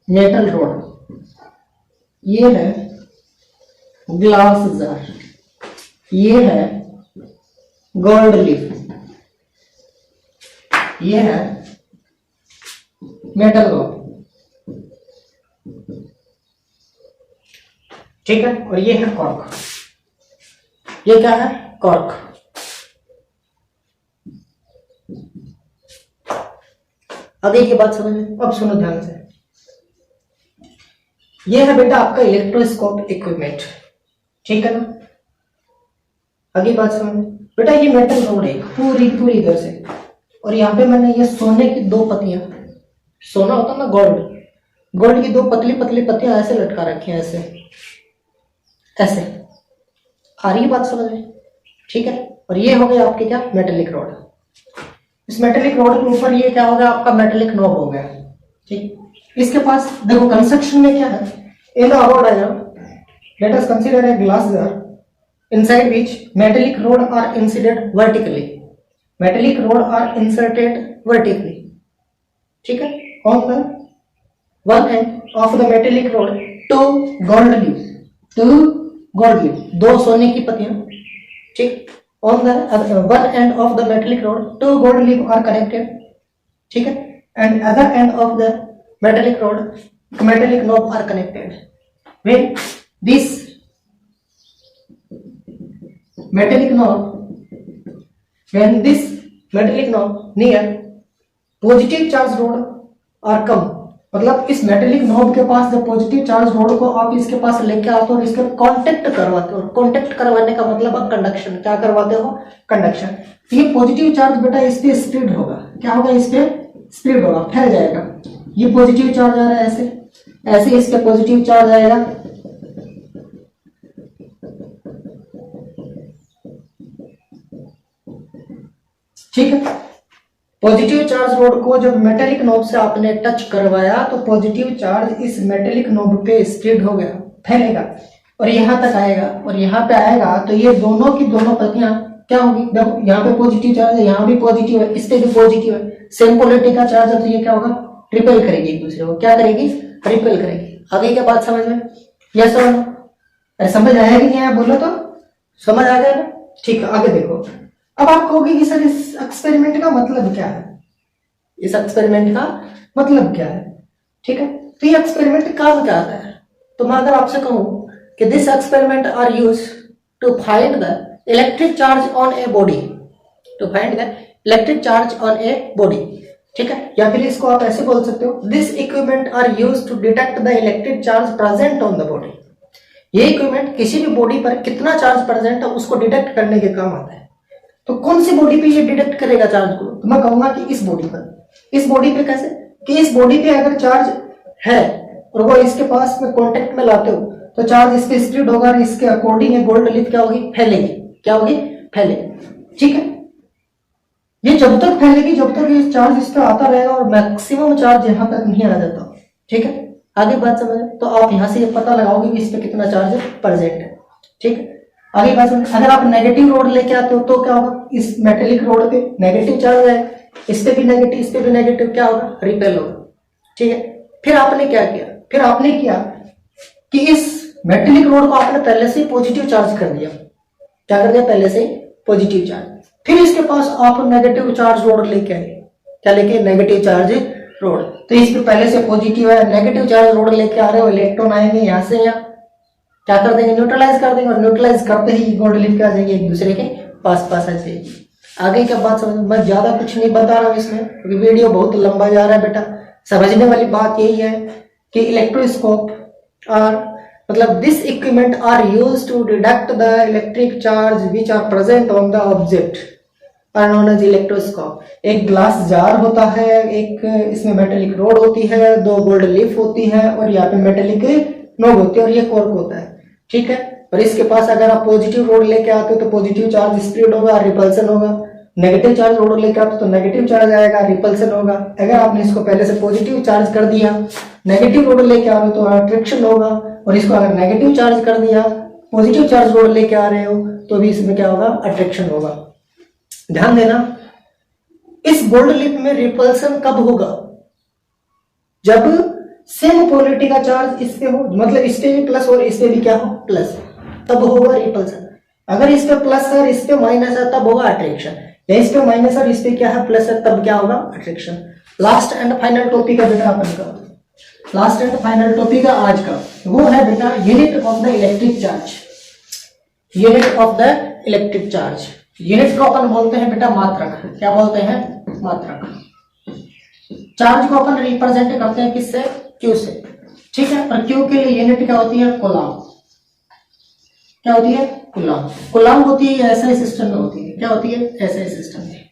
मेटल रोड, ये है ग्लास जार, ये है गोल्ड लीफ, ये है मेटल रोड, ठीक है। और ये है कॉर्क, ये क्या है? कॉर्क। आगे की बात समझ में, अब सुनो ध्यान से। ये है बेटा आपका इलेक्ट्रोस्कोप इक्विपमेंट, ठीक है ना। आगे बात समझ में बेटा, ये मेटल रोड है पूरी इधर से, और यहाँ पे मैंने ये सोने की दो पत्तियां, सोना होता ना गोल्ड, गोल्ड की दो पतली पत्तियां ऐसे लटका रखी हैं, ऐसे आ रही है बात समझ में, ठीक है। और ये हो गया आपके क्या? Metallic road. इस मेटेलिक रोड के ऊपर ये क्या हो गया? आपका मेटेलिक नॉब हो गया, ठीक। इसके पास देखो कंस्ट्रक्शन में क्या है, in the above diagram late us consider a glass jar inside which metallic rod are inserted vertically, metallic rod are inserted vertically, ठीक है। on the one end of the metallic rod two gold leaves, दो सोने की पत्तियां, ठीक। on the one end of the metallic rod two gold leaves are connected, ठीक है, and other end of the metallic rod metallic knob are connected. When this metallic knob near positive charge rod are come, मतलब इस metallic knob के पास जब positive charge road को आप इसके पास लेके आते हो और इसके कांटेक्ट करवाते हो, कांटेक्ट करवाने का मतलब आप कंडक्शन, क्या करवाते हो? कंडक्शन। ये पॉजिटिव चार्ज बेटा इस पे स्प्रेड होगा, क्या होगा? इस पे स्प्रेड होगा, फैल जाएगा। ये पॉजिटिव चार्ज आ रहा है ऐसे इस पे पॉजिटिव चार्ज आएगा, ठीक है। पॉजिटिव चार्ज रोड को जब मेटेलिक नॉब से आपने टच करवाया तो पॉजिटिव चार्ज इस मेटेलिक नॉब पे स्प्रेड हो गया, फैलेगा और यहां तक आएगा, और यहां पे आएगा तो ये दोनों की दोनों पत्तियां क्या होगी? देखो यहाँ पे पॉजिटिव चार्ज है, यहाँ भी पॉजिटिव है, इस पे भी पॉजिटिव है, सेम पोलैरिटी का चार्ज है, तो ये क्या होगा? रिपेल करेगी एक दूसरे को, क्या करेगी? रिपेल करेगी। आगे क्या बात समझ में? यस और नो? अरे समझ आया कि नहीं आया? बोलो तो समझ आ गया ना, ठीक है। आगे देखो, अब आप कहोगे कि सर इस एक्सपेरिमेंट का मतलब क्या है? इस एक्सपेरिमेंट का मतलब क्या है? ठीक है, तो ये एक्सपेरिमेंट काम क्या आता है? तो मैं अगर आपसे कहूं कि this experiment are use to find the electric charge on a body, to find the electric charge on a body, ठीक है। या फिर इसको आप ऐसे बोल सकते हो, this equipment are use to detect the electric charge present on the body. ये इक्विपमेंट किसी भी बॉडी पर कितना चार्ज प्रेजेंट है उसको डिटेक्ट करने के काम आता है। तो कौन सी बॉडी पे ये डिटेक्ट करेगा चार्ज को? तो मैं कहूंगा कि इस बॉडी पर। इस बॉडी पे कैसे? कि इस बॉडी पे अगर चार्ज है और वो इसके पास में कांटेक्ट में लाते हो तो चार्ज इस पे स्प्रेड होगा और इसके अकॉर्डिंग ये गोल्ड लीफ क्या होगी? फैलेगी। क्या होगी? फैलेगी, ठीक है। ये जब तक फैलेगी जब तक ये चार्ज इस पे आता रहेगा और मैक्सिमम चार्ज यहां तक नहीं आ जाता, ठीक है। आगे बात समझे तो आप यहां से ये पता लगाओगे कि इस पे कितना चार्ज प्रेजेंट है, ठीक है। आगे बात समझ, अगर आप नेगेटिव रोड लेके आते हो तो क्या होगा? इस मेटेलिक रोड पे नेगेटिव चार्ज है, इस पे भी नेगेटिव, इस पे भी नेगेटिव, क्या होगा? रिपेल होगा, ठीक है। फिर आपने क्या किया? फिर आपने किया कि इस मेटेलिक रोड को आपने पहले से पॉजिटिव चार्ज कर दिया। क्या कर दिया? पहले से पॉजिटिव चार्ज। फिर इसके पास आप नेगेटिव चार्ज रोड लेके आए, क्या लेके? Negative charge road. तो इस पे पहले से पॉजिटिव है, नेगेटिव चार्ज रोड लेके आ रहे हो, इलेक्ट्रॉन आएंगे यहां से, यहाँ क्या कर देंगे? न्यूट्रलाइज कर देंगे, और न्यूट्रलाइज करते ही गोल्ड लीफ क्या आ जाएंगे? एक दूसरे के पास पास आ जाएगी। आगे क्या बात समझ, मैं ज्यादा कुछ नहीं बता रहा हूं इसमें क्योंकि वीडियो बहुत लंबा जा रहा है बेटा। समझने वाली बात यही है कि इलेक्ट्रोस्कोप आर मतलब this equipment are used to detect the electric charge which are present on the object are known as electroscope. एक ग्लास जार होता है, एक इसमें मेटेलिक रोड होती है, दो गोल्ड लीफ होती है और यहाँ पे मेटेलिक नोब होती है और ये कॉर्क होता है, ठीक है। और इसके पास अगर आप पॉजिटिव रोड लेके आते हो तो पॉजिटिव चार्ज स्प्रेड होगा, रिपल्सन होगा। नेगेटिव चार्ज रोड लेके आते हो तो नेगेटिव चार्ज आएगा, रिपल्सन होगा। अगर आपने इसको पहले से पॉजिटिव चार्ज कर दिया, नेगेटिव रोड लेके आ रहे हो तो अट्रैक्शन होगा, और इसको अगर नेगेटिव चार्ज कर दिया, पॉजिटिव चार्ज रोड लेके आ रहे हो तो भी इसमें क्या होगा, अट्रैक्शन होगा। ध्यान देना, इस गोल्ड लिप में रिपल्सन कब होगा, जब सेम पोलरिटी का चार्ज इस पे हो, मतलब इस पे भी प्लस और इस पे भी क्या हो, प्लस, तब होगा रिपल्सन। अगर इस पे प्लस है और इस पे माइनस है तब होगा अट्रैक्शन, या इस पे माइनस और इस पे क्या है, प्लस है, तब क्या होगा, attraction. Last and final topic है बेटा अपन का, लास्ट एंड फाइनल टॉपिक है आज का, वो है बेटा unit of the electric charge. Unit of the electric charge, unit को अपन बोलते हैं बेटा मात्रक। क्या बोलते हैं, मात्रक। चार्ज को अपन रिप्रेजेंट करते हैं किससे, क्यू से, ठीक है। और क्यू के लिए यूनिट क्या होती है, कूलम। क्या होती है, कूलम। कूलम होती है एसआई सिस्टम में होती है, क्या होती है, एसआई सिस्टम में,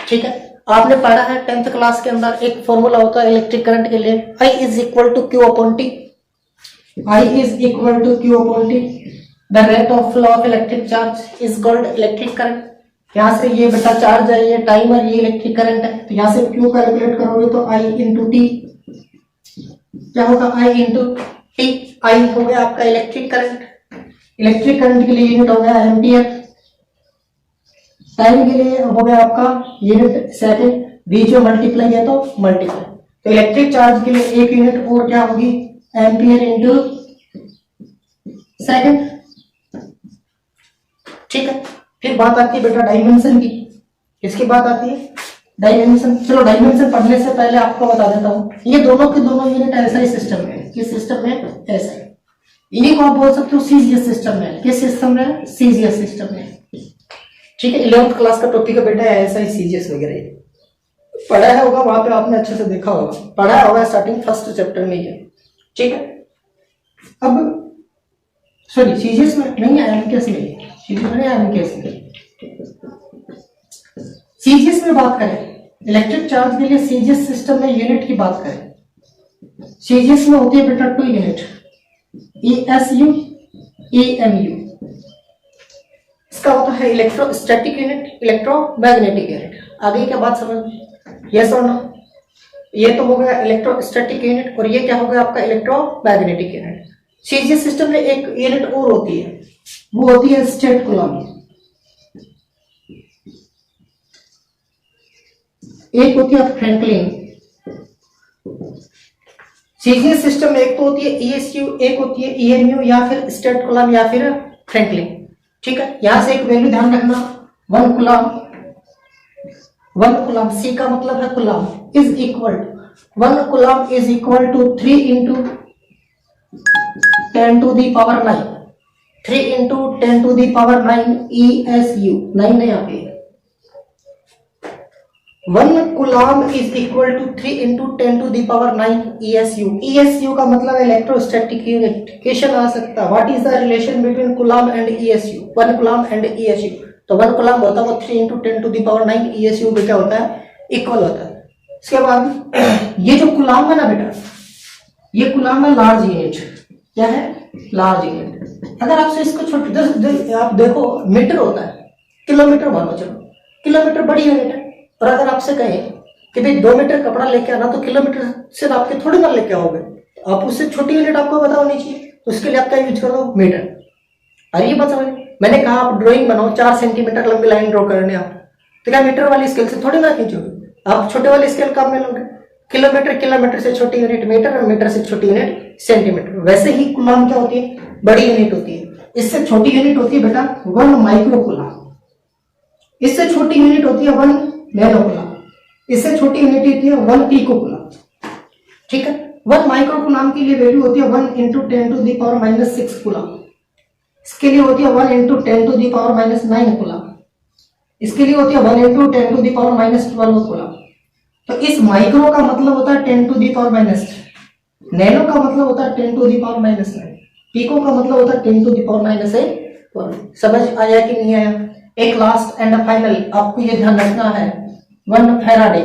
ठीक है। आपने पढ़ा है 10th क्लास के अंदर एक फॉर्मूला होता है इलेक्ट्रिक करंट के लिए, I is equal to Q upon T. I is equal to Q upon T. The rate of flow of electric charge is called electric current. यहां से ये बेटा चार्ज है, ये टाइम है, ये इलेक्ट्रिक करंट है, तो यहां से क्यू कैलकुलेट करोगे तो I इंटू टी क्या होगा, I इंटू टी। I हो गया आपका इलेक्ट्रिक करंट। इलेक्ट्रिक करंट के लिए यूनिट हो गया एम्पियर। टाइम के लिए हो गया आपका यूनिट सेकंड, बीच में मल्टीप्लाई है तो मल्टीप्लाई। तो इलेक्ट्रिक चार्ज के लिए एक यूनिट और क्या होगी, एम्पियर इंटू सेकंड, ठीक है। फिर बात आती है बेटा डायमेंशन की। किसकी बात आती है, डायमेंशन। चलो डायमेंशन पढ़ने से पहले आपको बता देता हूं, ये दोनों के दोनों यूनिट एसआई सिस्टम में, किस सिस्टम में, एसआई। इन्हीं को आप बोल सकते हो सीजीएस सिस्टम में। किस सिस्टम में, सीजीएस सिस्टम में, ठीक है। 11th क्लास का टॉपिक है बेटा एसआई सीजीएस वगैरह, पढ़ा है होगा वहां पे आपने अच्छे से देखा होगा, पढ़ा होगा स्टार्टिंग फर्स्ट चैप्टर में ही है, ठीक है। अब सॉरी सीजीएस में नहीं है, एमकेएस में, सीजीएस में, एमकेएस में। सीजीएस में बात करें इलेक्ट्रिक चार्ज के लिए, सीजीएस सिस्टम में यूनिट की बात करें, सीजीएस में होती है बेटा 2 यूनिट, ईएसयू, ईएमयू। इसका होता है इलेक्ट्रोस्टैटिक यूनिट, इलेक्ट्रोमैग्नेटिक यूनिट। आगे क्या बात समझ, यस और नो। ये तो हो गया इलेक्ट्रोस्टैटिक यूनिट, और ये क्या हो गया आपका इलेक्ट्रोमैग्नेटिक यूनिट। सीजीएस सिस्टम में एक यूनिट और होती है, वो होती है स्टेट कूलम। एक होती है फ्रैंकलिन। सीजीएस सिस्टम में एक तो होती है ईएसयू, एक होती है ईएमयू, या फिर स्टेट कूलम, या फिर फ्रैंकलिन, ठीक है। यहां से एक वैल्यू ध्यान रखना, 1 कूलम, 1 कूलम, सी का मतलब है coulomb, is equal, 1 coulomb is equal to 3 into 10 to the power 9, 3 into 10 to the power 9 ESU, 9 नहीं आती है। 1 coulomb is equal to 3 into 10 to the power 9 ESU। ESU का मतलब इलेक्ट्रोस्टैटिक यूनिट। क्वेश्चन आ सकता है, what is the relation between coulomb and ESU, 1 coulomb and ESU। तो 1 coulomb होता है वो 3 into 10 to the power 9 ESU पे क्या होता है, इक्वल होता है। इसके बाद ये जो कूलम है ना बेटा, ये कूलम है लार्ज यूनिट। क्या है, लार्ज यूनिट। अगर आपसे इसको छोटे, आप देखो मीटर होता है, किलोमीटर मानो, चलो किलोमीटर बड़ी यूनिट है। और अगर आपसे कहें कि भाई 2 मीटर कपड़ा लेके आना, तो किलोमीटर से आपके थोड़ी ना लेके आओगे, आप उससे छोटी यूनिट आपको पता होनी चाहिए, तो उसके लिए आप क्या यूज करो, मीटर। अरे ये बात समझ, मैंने कहा आप ड्राइंग बनाओ, 4 सेंटीमीटर लंबी लाइन ड्रॉ करने आप, तो क्या मीटर वाली स्केल से थोड़ी ना खींचोगे, आप छोटे वाली स्केल काम में लोगे। किलोमीटर, किलोमीटर से छोटी यूनिट मीटर, और मीटर से छोटी यूनिट सेंटीमीटर। वैसे ही कूलम क्या होती है, बड़ी यूनिट होती है। इससे छोटी यूनिट होती है बेटा 1 माइक्रो कूलम, इससे छोटी यूनिट होती है 1 नैनो कूलम, इससे छोटी यूनिट होती है 1 पिको कूलम, ठीक है। 1 माइक्रो कूलम के लिए वैल्यू होती है 1 into 10 to the power minus 6 coulomb. इसके लिए होती है 1 into 10 to the power minus 9 coulomb. इसके लिए होती है 1 into 10 to the power minus 12 coulomb. तो इस माइक्रो का मतलब होता है 10 to the power minus, nano का मतलब होता है 10 to the power minus 9, pico का मतलब होता है 10 टू दी पावर माइनस 1। समझ आया कि नहीं आया। एक लास्ट एंड फाइनल आपको ये ध्यान रखना है, 1 faraday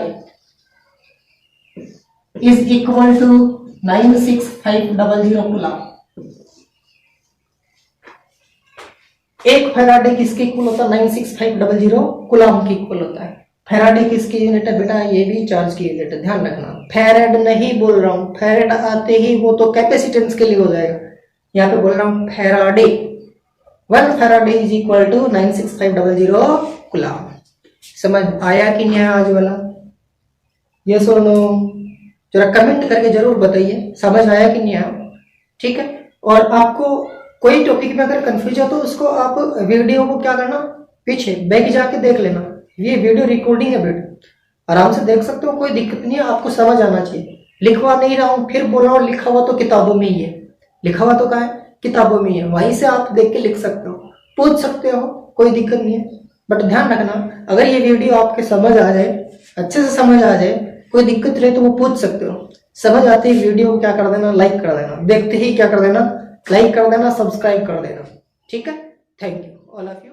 is equal to 96500 coulomb. एक फैराडे किसके इक्वल होता है? 96500 कूलम्ब की इक्वल होता है। फैराडे किसकी यूनिट है बेटा? ये भी चार्ज की यूनिट है, ध्यान रखना। फैरेड नहीं बोल रहा हूं, फैरेड आते ही वो तो कैपेसिटेंस के लिए हो जाएगा, यहाँ पे बोल रहा हूं faraday. 1 faraday is equal to 96500 coulomb. समझ आया कि नहीं आज वाला? ये सुनो, जरा कमेंट करके जरूर बताइए समझ आया कि नहीं आया, ठीक है। और आपको कोई टॉपिक में अगर कंफ्यूज हो तो उसको आप वीडियो को क्या करना, पीछे बैक जाके देख लेना, ये वीडियो रिकॉर्डिंग है बेटा, आराम से देख सकते हो, कोई दिक्कत नहीं है, आपको समझ आना चाहिए। लिखवा नहीं रहा हूं, फिर बोल रहा हूं लिखा हुआ तो किताबों में ही है, लिखा हुआ तो क्या है? किताबों में ही है, वहीं से आप देख के लिख सकते हो, पूछ सकते हो, कोई दिक्कत नहीं है। बट ध्यान रखना, अगर ये वीडियो आपके समझ आ जाए, अच्छे से समझ आ जाए, कोई दिक्कत रहे तो वो पूछ सकते हो। समझ आते ही वीडियो को क्या कर देना, लाइक कर देना, देखते ही क्या कर देना, लाइक कर देना, सब्सक्राइब कर देना, ठीक है। Thank you all of you.